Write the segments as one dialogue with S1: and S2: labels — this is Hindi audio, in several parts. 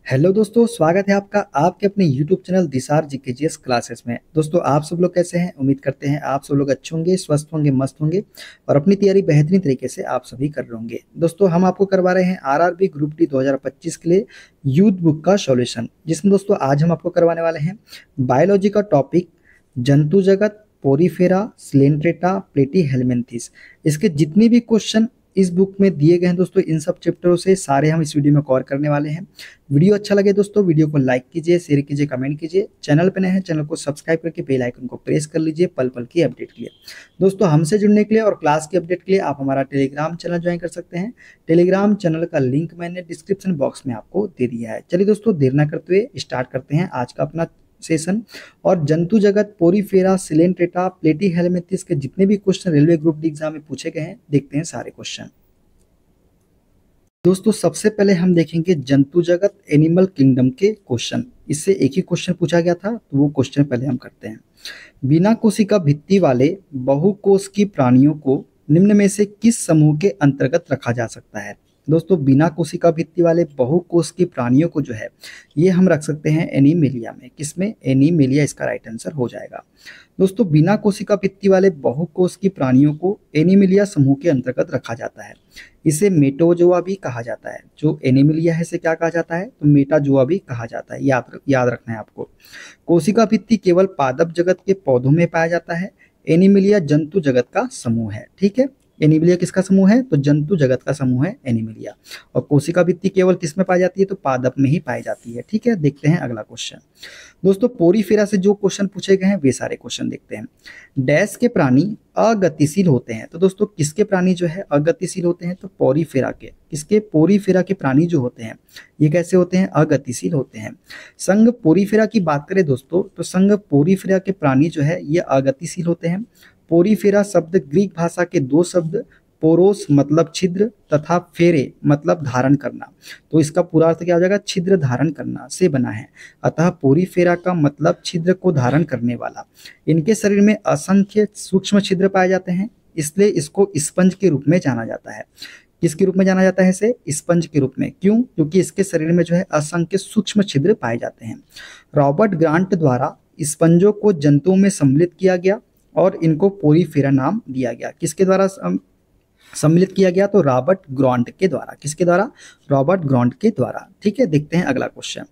S1: हेलो दोस्तों, स्वागत है आपका आपके अपने यूट्यूब चैनल दिसार जीकेजीएस क्लासेस में। दोस्तों, आप सब लोग कैसे हैं? उम्मीद करते हैं आप सब लोग अच्छे होंगे, स्वस्थ होंगे, मस्त होंगे और अपनी तैयारी बेहतरीन तरीके से आप सभी कर रहे होंगे। दोस्तों, हम आपको करवा रहे हैं आरआरबी ग्रुप डी 2025 के लिए यूथ बुक का सॉल्यूशन, जिसमें दोस्तों आज हम आपको करवाने वाले हैं बायोलॉजी का टॉपिक जंतु जगत, पोरीफेरा, स्लेंट्रेटा, प्लेटीहेल्मिन्थेस। इसके जितने भी क्वेश्चन इस बुक में दिए गए हैं दोस्तों, इन सब चैप्टरों से सारे हम इस वीडियो में कवर करने वाले हैं। वीडियो अच्छा लगे दोस्तों, वीडियो को लाइक कीजिए, शेयर कीजिए, कमेंट कीजिए। चैनल पे नए हैं, चैनल को सब्सक्राइब करके बेल आइकन को प्रेस कर लीजिए पल पल की अपडेट के लिए। दोस्तों, हमसे जुड़ने के लिए और क्लास की अपडेट के लिए आप हमारा टेलीग्राम चैनल ज्वाइन कर सकते हैं। टेलीग्राम चैनल का लिंक मैंने डिस्क्रिप्शन बॉक्स में आपको दे दिया है। चलिए दोस्तों, देर ना करते हुए स्टार्ट करते हैं आज का अपना सेशन। और जंतु जगत, पोरीफेरा, सिलेंट्रेटा, प्लेटीहेल्मिन्थेस के जितने भी question railway group D exam में पूछे गए हैं, देखते हैं सारे क्वेश्चन। दोस्तों, सबसे पहले हम देखेंगे जंतु जगत एनिमल किंगडम के क्वेश्चन। इससे एक ही क्वेश्चन पूछा गया था, तो वो क्वेश्चन पहले हम करते हैं। बिना कोशिका भित्ति वाले बहुकोशिकीय प्राणियों को निम्न में से किस समूह के अंतर्गत रखा जा सकता है? दोस्तों, बिना कोशिका भित्ति वाले बहुकोशिकीय प्राणियों को जो है ये हम रख सकते हैं एनीमिलिया में। किसमें? एनीमिलिया इसका राइट आंसर हो जाएगा। दोस्तों, बिना कोशिका भित्ति वाले बहुकोशिकीय प्राणियों को एनीमिलिया समूह के अंतर्गत रखा जाता है। इसे मेटाजोआ भी कहा जाता है। जो एनीमिलिया है इसे क्या कहा जाता है? तो मेटाजोआ भी कहा जाता है। याद रखना है आपको। कोशिका भित्ति केवल पादप जगत के पौधों में पाया जाता है। एनीमिलिया जंतु जगत का समूह है। ठीक है, एनीमिलिया किसका समूह है? तो जंतु जगत का समूह है एनीमिलिया। और कोशिका भित्ति केवल किस में पाई जाती है? तो पादप में ही पाई जाती है। ठीक है, देखते हैं अगला क्वेश्चन। दोस्तों, पोरीफेरा से जो क्वेश्चन पूछे गए हैं वे सारे क्वेश्चन देखते हैं। डैश के प्राणी अगतिशील होते हैं। तो दोस्तों, किसके प्राणी जो है अगतिशील होते हैं? तो पोरीफेरा के। किसके? पोरीफेरा के प्राणी जो होते हैं ये कैसे होते हैं? अगतिशील होते हैं। संघ पोरीफेरा की बात करें दोस्तों, तो संघ पोरीफेरा के प्राणी जो है ये अगतिशील होते हैं। पोरीफेरा शब्द ग्रीक भाषा के दो शब्द पोरोस मतलब छिद्र तथा फेरे मतलब धारण करना, तो इसका पूरा अर्थ क्या हो जाएगा? छिद्र धारण करना से बना है। अतः पोरीफेरा का मतलब छिद्र को धारण करने वाला। इनके शरीर में असंख्य सूक्ष्म छिद्र पाए जाते हैं, इसलिए इसको स्पंज के रूप में जाना जाता है। किसके रूप में जाना जाता है इसे? स्पंज के रूप में। क्यों? क्योंकि इसके शरीर में जो है असंख्य सूक्ष्म छिद्र पाए जाते हैं। रॉबर्ट ग्रांट द्वारा स्पंजों को जंतुओं में सम्मिलित किया गया और इनको पोरीफेरा नाम दिया गया। किसके द्वारा सम्मिलित किया गया? तो रॉबर्ट ग्रांट के द्वारा। किसके द्वारा? रॉबर्ट ग्रांट के द्वारा। ठीक है, देखते हैं अगला क्वेश्चन।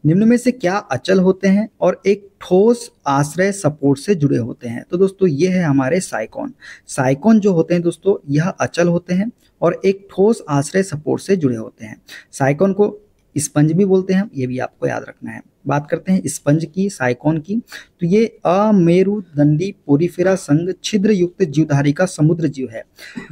S1: निम्न में से क्या अचल होते हैं और एक ठोस आश्रय सपोर्ट से जुड़े होते हैं? तो दोस्तों, ये है हमारे साइकोन। साइकोन जो होते हैं दोस्तों यह अचल होते हैं और एक ठोस आश्रय सपोर्ट से जुड़े होते हैं। साइकोन को स्पंज भी बोलते हैं, ये भी आपको याद रखना है। बात करते हैं स्पंज की, साइकोन की। तो ये अमेरुदंडी पोरीफेरा संघ छिद्र युक्त जीवधारी का समुद्र जीव है।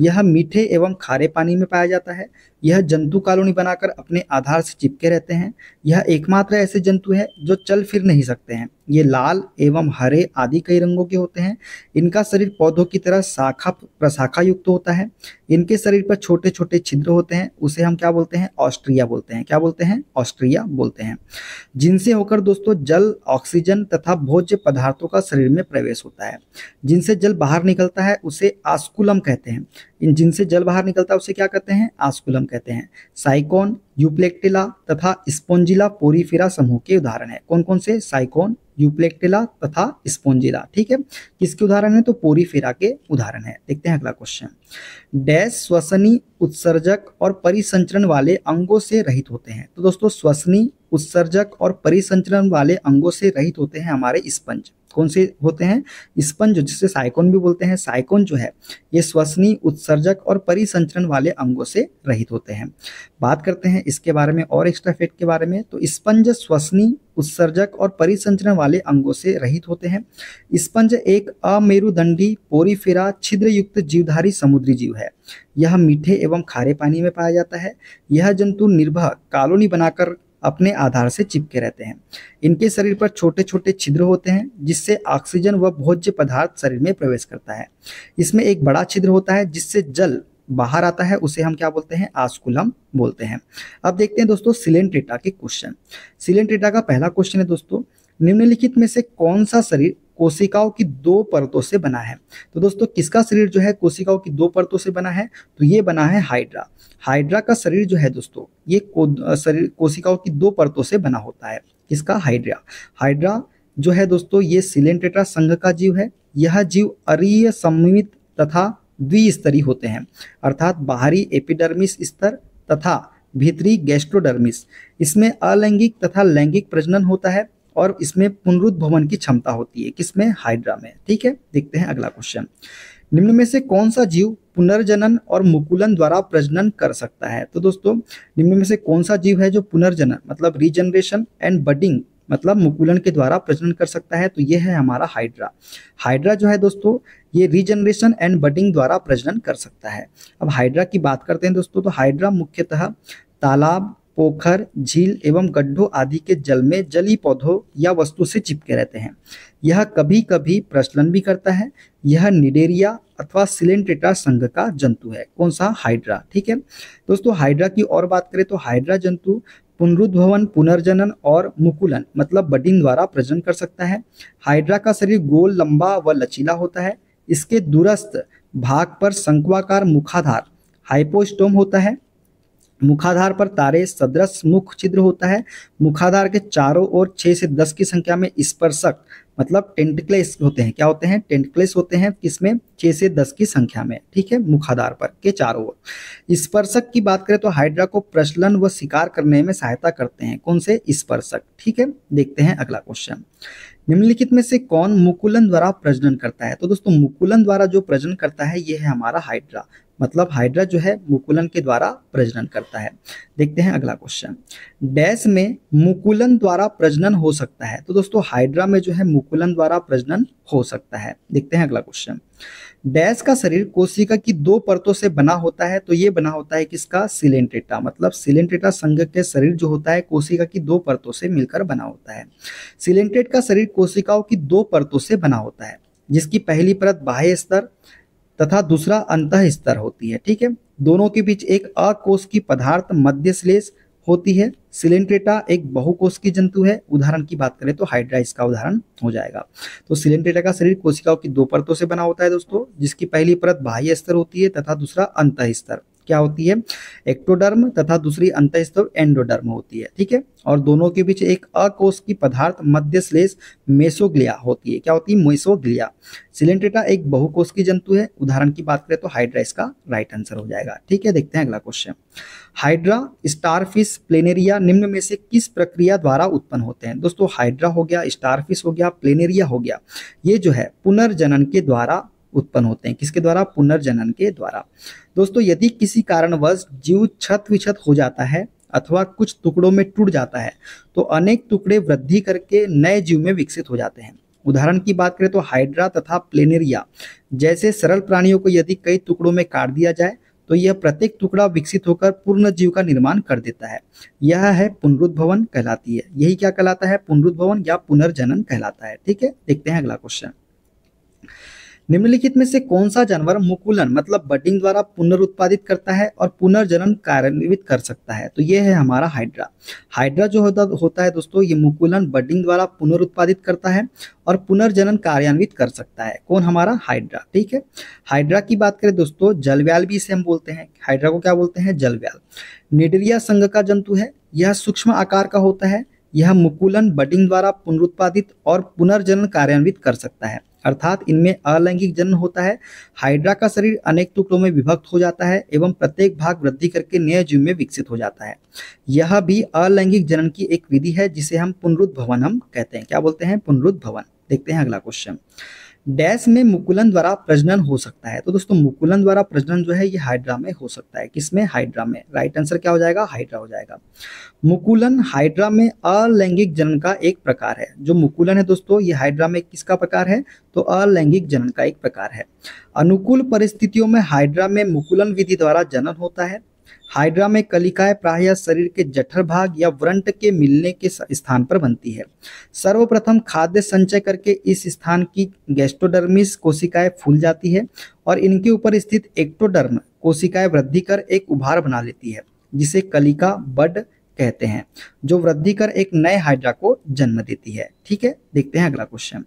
S1: यह मीठे एवं खारे पानी में पाया जाता है। यह जंतु कॉलोनी बनाकर अपने आधार से चिपके रहते हैं। यह एकमात्र ऐसे जंतु है जो चल फिर नहीं सकते हैं। ये लाल एवं हरे आदि कई रंगों के होते हैं। इनका शरीर पौधों की तरह शाखा प्रशाखा युक्त होता है। इनके शरीर पर छोटे छोटे छिद्र होते हैं, उसे हम क्या बोलते हैं? ऑस्ट्रिया बोलते हैं। क्या बोलते हैं? ऑस्ट्रिया बोलते हैं। जिनसे होकर दोस्तों जल, ऑक्सीजन तथा भोज्य पदार्थों का शरीर में प्रवेश होता है। जिनसे जल बाहर निकलता है उसे आस्कुलम कहते हैं। इन जिनसे जल बाहर निकलता है उसे क्या कहते हैं? आस्कुलम कहते हैं। साइकोन, यूप्लेक्टिला तथा स्पोंजिला पोरीफेरा समूह के उदाहरण है। कौन कौन से? साइकोन, यूप्लेक्टिला तथा स्पोंजिला। ठीक है, किसके उदाहरण है? तो पोरीफेरा के उदाहरण है। देखते हैं अगला क्वेश्चन। डैश श्वसनी, उत्सर्जक और परिसंचरण वाले अंगों से रहित होते हैं। तो दोस्तों, श्वसनी, उत्सर्जक और परिसंचरण वाले अंगों से रहित होते हैं हमारे स्पंज। कौन से होते हैं? स्पंज, जिसे साइकोन भी बोलते हैं। साइकोन जो है ये श्वसनी, उत्सर्जक और परिसंचरण वाले अंगों से रहित होते हैं। बात करते हैं इसके बारे में और एक्स्ट्रा फैक्ट के बारे में। तो स्पंज श्वसनी, उत्सर्जक और परिसंचरण वाले अंगों से रहित होते हैं। स्पंज एक अमेरुदंडी पोरीफेरा छिद्र युक्त जीवधारी समुद्री जीव है। यह मीठे एवं खारे पानी में पाया जाता है। यह जंतु निर्भय कॉलोनी बनाकर अपने आधार से चिपके रहते हैं। इनके शरीर पर छोटे छोटे छिद्र होते हैं जिससे ऑक्सीजन व भोज्य पदार्थ शरीर में प्रवेश करता है। इसमें एक बड़ा छिद्र होता है जिससे जल बाहर आता है, उसे हम क्या बोलते हैं? आस्कुलम बोलते हैं। अब देखते हैं दोस्तों सिलेंट्रेटा के क्वेश्चन। सिलेंट्रेटा का पहला क्वेश्चन है दोस्तों, निम्नलिखित में से कौन सा शरीर कोशिकाओं की दो परतों से बना है। तो दोस्तों किसका शरीर जो है कोशिकाओं की दो परतों से बना है, तो ये बना है हाइड्रा। हाइड्रा का शरीर जो है दोस्तों ये शरीर कोशिकाओं की दो परतों से बना होता है। किसका? हाइड्रा। हाइड्रा जो है दोस्तों ये सिलेंट्रेटा संघ का जीव है। यह जीव अरीय सममित तथा द्विस्तरीय होते हैं, अर्थात बाहरी एपिडर्मिस स्तर तथा भीतरी गैस्ट्रोडर्मिस। इसमें अलैंगिक तथा लैंगिक प्रजनन होता है और इसमें पुनरुद्भवन की क्षमता होती है। किसमें? हाइड्रा में। ठीक है, देखते हैं अगला क्वेश्चन। निम्न में से कौन सा जीव पुनर्जनन और मुकुलन द्वारा प्रजनन कर सकता है? तो दोस्तों निम्न में से कौन सा जीव है जो पुनर्जनन मतलब रीजनरेशन एंड बडिंग मतलब मुकुलन के द्वारा प्रजनन कर सकता है? तो ये है हमारा हाइड्रा। हाइड्रा जो है दोस्तों ये रीजनरेशन एंड बडिंग द्वारा प्रजनन कर सकता है। अब हाइड्रा की बात करते हैं दोस्तों, तो हाइड्रा मुख्यतः तालाब, पोखर, झील एवं गड्ढों आदि के जल में जलीय पौधों या वस्तु से चिपके रहते हैं। यह कभी कभी प्रजनन भी करता है। यह निडेरिया अथवा सिलेंट्रेटा संघ का जंतु है। कौन सा? हाइड्रा। ठीक है दोस्तों, हाइड्रा की और बात करें तो हाइड्रा जंतु पुनरुद्भवन, पुनर्जनन और मुकुलन मतलब बडिंग द्वारा प्रजनन कर सकता है। हाइड्रा का शरीर गोल, लंबा व लचीला होता है। इसके दूरस्थ भाग पर शंक्वाकार मुखाधार हाइपोस्टोम होता है। मुखाधार पर तारे सदृश मुख छिद्र होता है। मुखाधार के चारों ओर 6 से 10 की संख्या में स्पर्शक मतलब टेंटिकल्स होते हैं। क्या होते हैं? टेंटिकल्स होते हैं। किसमें? 6 से 10 की संख्या में। ठीक है, मुखाधार पर के चारों ओर। स्पर्शक की बात करें तो हाइड्रा को प्रजनन व शिकार करने में सहायता करते हैं। कौन से? स्पर्शक। ठीक है, देखते हैं अगला क्वेश्चन। निम्नलिखित में से कौन मुकुलन द्वारा प्रजनन करता है? तो दोस्तों मुकुलन द्वारा जो प्रजनन करता है ये है हमारा हाइड्रा। मतलब हाइड्रा जो है मुकुलन के द्वारा प्रजनन करता है। देखते हैं अगला क्वेश्चन। डैश में मुकुलन द्वारा प्रजनन हो सकता है? तो दोस्तों हाइड्रा में जो है मुकुलन द्वारा प्रजनन हो सकता है। देखते हैं अगला क्वेश्चन। डैश का शरीर कोशिका की दो परतों से बना होता है। तो ये बना होता है किसका? सिलेंट्रेटा। मतलब सिलेंट्रेटा संघ के शरीर जो होता है कोशिका की दो परतों से मिलकर बना होता है। सिलेंट्रेट का शरीर कोशिकाओं की दो परतों से बना होता है, जिसकी पहली परत बाह्य स्तर तथा दूसरा अंतः स्तर होती है। ठीक है, दोनों के बीच एक अकोश की पदार्थ मध्य श्लेष होती है। सिलेंट्रेटा एक बहुकोश की जंतु है। उदाहरण की बात करें तो हाइड्रा इसका उदाहरण हो जाएगा। तो सिलेंट्रेटा का शरीर कोशिकाओं की दो परतों से बना होता है दोस्तों, जिसकी पहली परत बाह्य स्तर होती है तथा दूसरा अंतः स्तर क्या होती है? एक्टोडर्म तथा दूसरी अंतः स्तर एंडोडर्म होती है। ठीक है, और दोनों के बीच एक अकोश की पदार्थ मध्य श्लेष मेसोग्लिया होती है। क्या होती है? मेसोग्लिया। सिलेंट्रेटा एक बहुकोश की जंतु है। उदाहरण की बात करें तो हाइड्रा इसका राइट आंसर हो जाएगा। ठीक है, देखते हैं अगला क्वेश्चन। हाइड्रा, स्टारफिश, प्लेनेरिया निम्न में से किस प्रक्रिया द्वारा उत्पन्न होते हैं? दोस्तों हाइड्रा हो गया, स्टारफिश हो गया, प्लेनेरिया हो गया, ये जो है पुनर्जनन के द्वारा उत्पन्न होते हैं। किसके द्वारा? पुनर्जनन के द्वारा। दोस्तों यदि किसी कारणवश जीव छत विछत हो जाता है अथवा कुछ टुकड़ों में टूट जाता है तो अनेक टुकड़े वृद्धि करके नए जीव में विकसित हो जाते हैं। उदाहरण की बात करें तो हाइड्रा तथा प्लेनेरिया जैसे सरल प्राणियों को यदि कई टुकड़ों में काट दिया जाए तो यह प्रत्येक टुकड़ा विकसित होकर पूर्ण जीव का निर्माण कर देता है। यह है पुनरुद्भवन कहलाती है। यही क्या कहलाता है? पुनरुद्भवन या पुनर्जनन कहलाता है। ठीक है, देखते हैं अगला क्वेश्चन। निम्नलिखित में से कौन सा जानवर मुकुलन मतलब बडिंग द्वारा पुनरुत्पादित करता है और पुनर्जनन कार्यान्वित कर सकता है? तो ये है हमारा हाइड्रा। हाइड्रा जो होता है दोस्तों ये मुकुलन बडिंग द्वारा पुनरुत्पादित करता है और पुनर्जनन कार्यान्वित कर सकता है। कौन? हमारा हाइड्रा। ठीक है, हाइड्रा की बात करें दोस्तों जलव्याल भी इसे हम बोलते हैं। हाइड्रा को क्या बोलते हैं? जलव्याल। निडरिया संघ का जंतु है। यह सूक्ष्म आकार का होता है। यह मुकुलन बडिंग द्वारा पुनरुत्पादित और पुनर्जनन कार्यान्वित कर सकता है, अर्थात इनमें अलैंगिक जनन होता है। हाइड्रा का शरीर अनेक टुकड़ों में विभक्त हो जाता है एवं प्रत्येक भाग वृद्धि करके नए जीव में विकसित हो जाता है। यह भी अलैंगिक जनन की एक विधि है जिसे हम पुनरुद्भवन हम कहते हैं। क्या बोलते हैं? पुनरुद्भवन। देखते हैं अगला क्वेश्चन। डैश में मुकुलन द्वारा प्रजनन हो सकता है? तो दोस्तों मुकुलन द्वारा प्रजनन जो है ये हाइड्रा में हो सकता है। किसमें? हाइड्रा में। राइट आंसर क्या हो जाएगा? हाइड्रा हो जाएगा। मुकुलन हाइड्रा में अलैंगिक जनन का एक प्रकार है। जो मुकुलन है दोस्तों ये हाइड्रा में किसका प्रकार है? तो अलैंगिक जनन का एक प्रकार है। अनुकूल परिस्थितियों में हाइड्रा में मुकुलन विधि द्वारा जनन होता है। हाइड्रा में कलिकाएं प्रायः शरीर के जठर भाग या व्रंट के मिलने के स्थान पर बनती है। सर्वप्रथम खाद्य संचय करके इस स्थान की गैस्ट्रोडर्मिस कोशिकाएं फूल जाती है और इनके ऊपर स्थित एक्टोडर्म कोशिकाएं वृद्धि कर एक उभार बना लेती है जिसे कलिका बड कहते हैं, जो वृद्धि कर एक नए हाइड्रा को जन्म देती है। ठीक है, देखते हैं अगला क्वेश्चन।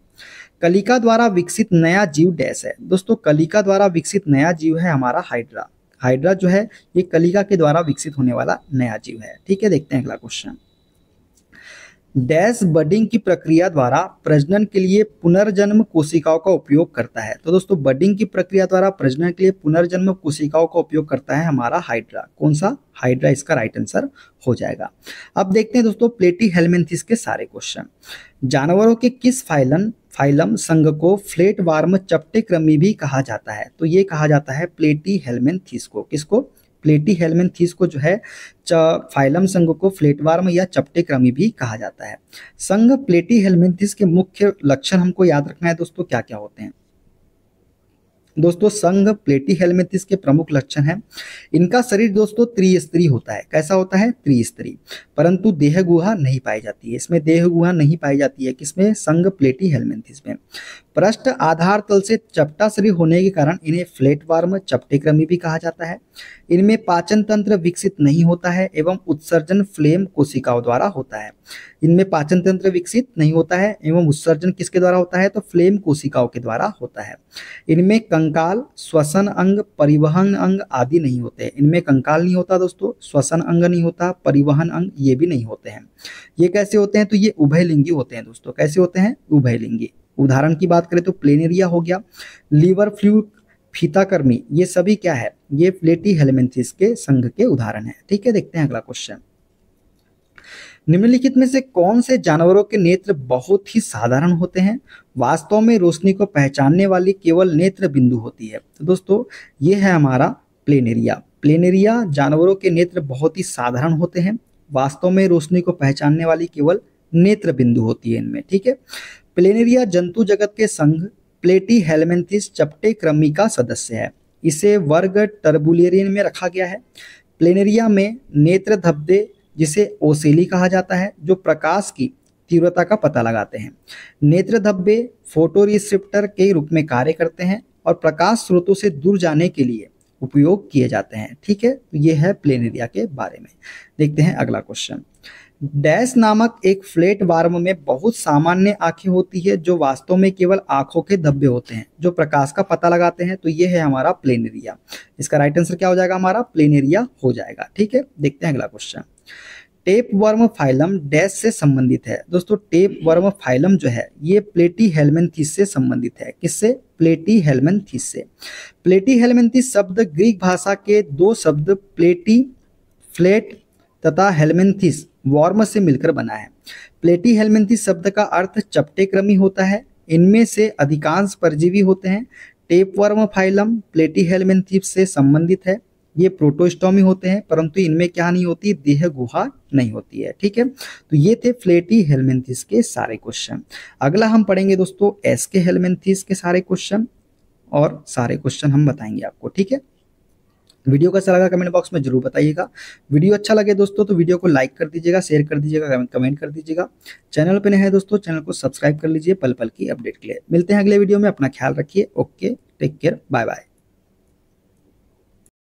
S1: कलिका द्वारा विकसित नया जीव डैश है। दोस्तों कलिका द्वारा विकसित नया जीव है हमारा हाइड्रा। हाइड्रा जो है ये कलिका के द्वारा विकसित होने वाला नया जीव है। ठीक है, देखते हैं अगला क्वेश्चन। डैश बडिंग की प्रक्रिया द्वारा प्रजनन के लिए पुनर्जन्म कोशिकाओं का उपयोग करता है। तो दोस्तों बडिंग की प्रक्रिया द्वारा प्रजनन के लिए पुनर्जन्म कोशिकाओं का उपयोग करता है हमारा हाइड्रा। कौन सा? हाइड्रा इसका राइट आंसर हो जाएगा। अब देखते हैं दोस्तों प्लेटीहेल्मिन्थेस के सारे क्वेश्चन। जानवरों के किस फाइलम संघ को फ्लैट वार्म चपटेकृमि भी कहा जाता है? तो ये कहा जाता है प्लेटीहेल्मिन्थेस को। किसको? प्लेटीहेल्मिन्थेस को जो है फाइलम संघ को फ्लैटवार्म या चपटेकृमि भी कहा जाता है। संघ प्लेटीहेल्मिन्थेस के मुख्य लक्षण हमको याद रखना है दोस्तों, क्या क्या होते हैं। दोस्तों संघ प्लेटीहेल्मिन्थेस के प्रमुख लक्षण हैं, इनका शरीर दोस्तों त्रिस्तरीय होता है। कैसा होता है? त्रिस्तरीय, परंतु देह गुहा नहीं पाई जाती है। इसमें देह गुहा नहीं पाई जाती है। किसमें? संघ प्लेटीहेल्मिन्थेस में। पृष्ठ आधार तल से चपटा शरीर होने के कारण इन्हें फ्लैटवार्म चपटेकृमि भी कहा जाता है। इनमें पाचन तंत्र विकसित नहीं होता है एवं उत्सर्जन फ्लेम कोशिकाओं द्वारा होता है। इनमें पाचन तंत्र विकसित नहीं होता है एवं उत्सर्जन किसके द्वारा होता है? तो फ्लेम कोशिकाओं के द्वारा होता है। इनमें कंकाल, श्वसन अंग, परिवहन अंग आदि नहीं होते। इनमें कंकाल नहीं होता दोस्तों, श्वसन अंग नहीं होता, परिवहन अंग ये भी नहीं होते हैं। ये कैसे होते हैं? तो ये उभयलिंगी होते हैं दोस्तों। कैसे होते हैं? उभयलिंगी। उदाहरण की बात करें तो प्लेनेरिया हो गया, लीवर फ्लूक, फीताकृमि, ये सभी क्या है? ये प्लेटीहेल्मिन्थेस के संघ के उदाहरण है। ठीक है, देखते हैं अगला क्वेश्चन। निम्नलिखित में से कौन से जानवरों के नेत्र बहुत ही साधारण होते हैं? वास्तव में रोशनी को पहचानने वाली केवल नेत्र बिंदु होती है। तो दोस्तों ये है हमारा प्लेनेरिया। प्लेनेरिया जानवरों के नेत्र बहुत ही साधारण होते हैं। वास्तव में रोशनी को पहचानने वाली केवल नेत्र बिंदु होती है इनमें। ठीक है, प्लेनेरिया जंतु जगत के संघ प्लेटीहेल्मिन्थेस चपटेकृमि का सदस्य है। इसे वर्ग टर्बुलेरियन में रखा गया है। प्लेनेरिया में नेत्र धब्बे जिसे ओसेली कहा जाता है जो प्रकाश की तीव्रता का पता लगाते हैं। नेत्र धब्बे फोटो रिसेप्टर के रूप में कार्य करते हैं और प्रकाश स्रोतों से दूर जाने के लिए उपयोग किए जाते हैं। ठीक है, तो ये है प्लेनेरिया के बारे में। देखते हैं अगला क्वेश्चन। डैश नामक एक फ्लैट वार्म में बहुत सामान्य आंखें होती है जो वास्तव में केवल आंखों के धब्बे होते हैं जो प्रकाश का पता लगाते हैं। तो ये है हमारा प्लेनेरिया। इसका राइट आंसर क्या हो जाएगा? हमारा प्लेनेरिया हो जाएगा। ठीक है, देखते हैं अगला question. Tape worm phylum dash से संबंधित है। दोस्तों टेप वर्म फाइलम जो है ये प्लेटीहेल्मिन्थेस से संबंधित है। किससे? प्लेटीहेल्मिन्थेस से। प्लेटीहेल्मिन्थेस शब्द ग्रीक भाषा के दो शब्द प्लेटी फ्लैट तथा हेल्मिन्थेस वर्म से मिलकर बना है। प्लेटीहेल्मिन्थेस शब्द का अर्थ चपटेकृमि होता है। इनमें से अधिकांश परजीवी होते हैं। टेप वर्म फाइलम प्लेटीहेल्मिन्थेस से संबंधित है। ये प्रोटोस्टोमी होते हैं, परंतु इनमें क्या नहीं होती? देह गुहा नहीं होती है। ठीक है, तो ये थे प्लेटीहेल्मिन्थेस के सारे क्वेश्चन। अगला हम पढ़ेंगे दोस्तों एस्केहेल्मिन्थेस के सारे क्वेश्चन, और सारे क्वेश्चन हम बताएंगे आपको। ठीक है, वीडियो कैसा लगा कमेंट बॉक्स में जरूर बताइएगा। वीडियो अच्छा लगे दोस्तों तो वीडियो को लाइक कर दीजिएगा, शेयर कर दीजिएगा, कमेंट कर दीजिएगा। चैनल पे नए हैं दोस्तों, चैनल को सब्सक्राइब कर लीजिए पल पल की अपडेट के लिए। मिलते हैं अगले वीडियो में, अपना ख्याल रखिए। Okay, take care, bye bye.